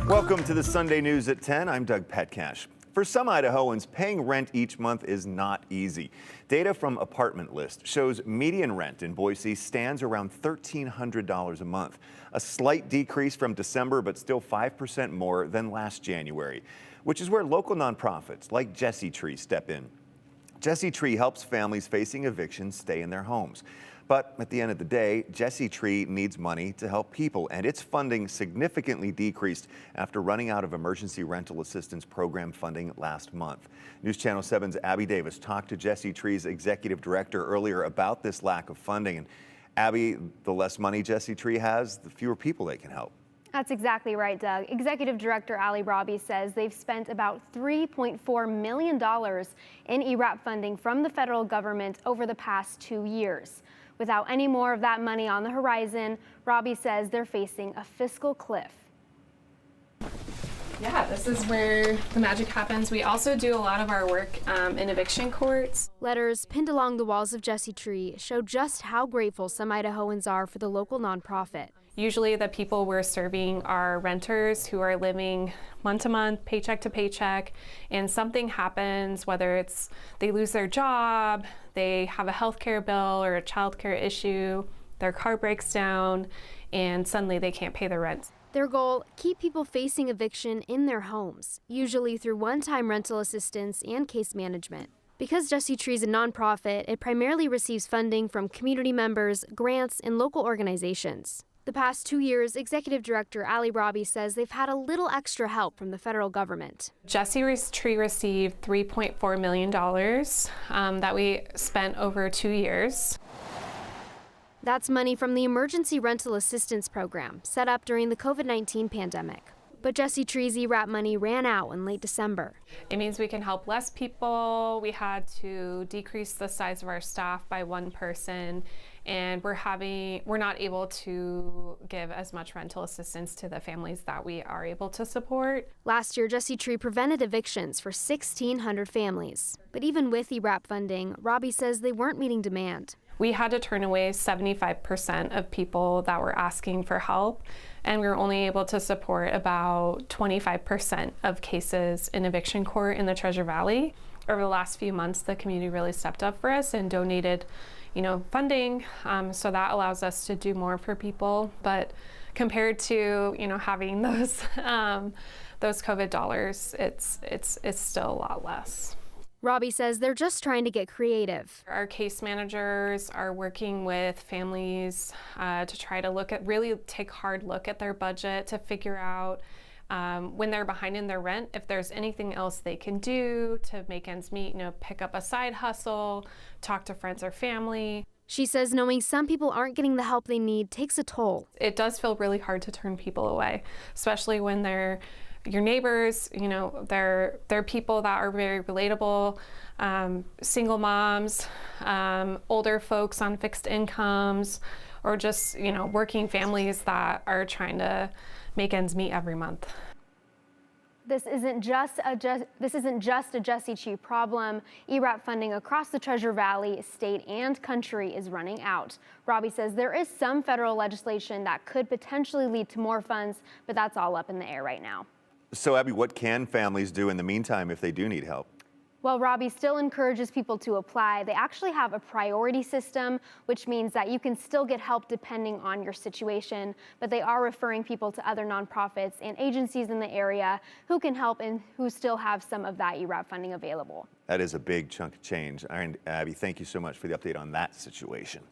Welcome to the Sunday News at 10. I'm Doug Petcash. For some Idahoans, paying rent each month is not easy. Data from Apartment List shows median rent in Boise stands around $1,300 a month, a slight decrease from December, but still 5% more than last January, which is where local nonprofits like Jesse Tree step in. Jesse Tree helps families facing eviction stay in their homes. But at the end of the day, Jesse Tree needs money to help people, and its funding significantly decreased after running out of emergency rental assistance program funding last month. News Channel 7's Abby Davis talked to Jesse Tree's executive director earlier about this lack of funding. And Abby, the less money Jesse Tree has, the fewer people they can help. That's exactly right, Doug. Executive Director Ali Robbie says they've spent about $3.4 million in ERAP funding from the federal government over the past 2 years. Without any more of that money on the horizon, Robbie says they're facing a fiscal cliff. Yeah, this is where the magic happens. We also do a lot of our work in eviction courts. Letters pinned along the walls of Jesse Tree show just how grateful some Idahoans are for the local nonprofit. Usually the people we're serving are renters who are living month to month, paycheck to paycheck, and something happens, whether it's they lose their job, they have a health care bill or a child care issue, their car breaks down, and suddenly they can't pay their rent. Their goal, keep people facing eviction in their homes, usually through one-time rental assistance and case management. Because Jesse Tree is a nonprofit, it primarily receives funding from community members, grants, and local organizations. The past 2 years, Executive Director Ali Robbie says they've had a little extra help from the federal government. Jesse Tree received $3.4 million that we spent over 2 years. That's money from the Emergency Rental Assistance Program, set up during the COVID-19 pandemic. But Jesse Tree's ERAP money ran out in late December. It means we can help less people. We had to decrease the size of our staff by 1 person, and we're not able to give as much rental assistance to the families that we are able to support. Last year, Jesse Tree prevented evictions for 1,600 families. But even with ERAP funding, Robbie says they weren't meeting demand. We had to turn away 75% of people that were asking for help, and we were only able to support about 25% of cases in eviction court in the Treasure Valley. Over the last few months, the community really stepped up for us and donated, funding, so that allows us to do more for people. But compared to, having those COVID dollars, it's still a lot less. Robbie says they're just trying to get creative. Our case managers are working with families to try to really take a hard look at their budget to figure out when they're behind in their rent, if there's anything else they can do to make ends meet, pick up a side hustle, talk to friends or family. She says knowing some people aren't getting the help they need takes a toll. It does feel really hard to turn people away, especially when they're your neighbors, they're people that are very relatable, single moms, older folks on fixed incomes, or just, working families that are trying to make ends meet every month. This isn't just a Jesse Tree problem. ERAP funding across the Treasure Valley, state, and country is running out. Robbie says there is some federal legislation that could potentially lead to more funds, but that's all up in the air right now. So, Abby, what can families do in the meantime if they do need help? Well, Robbie still encourages people to apply. They actually have a priority system, which means that you can still get help depending on your situation, but they are referring people to other nonprofits and agencies in the area who can help and who still have some of that ERAP funding available. That is a big chunk of change. And Abby, thank you so much for the update on that situation.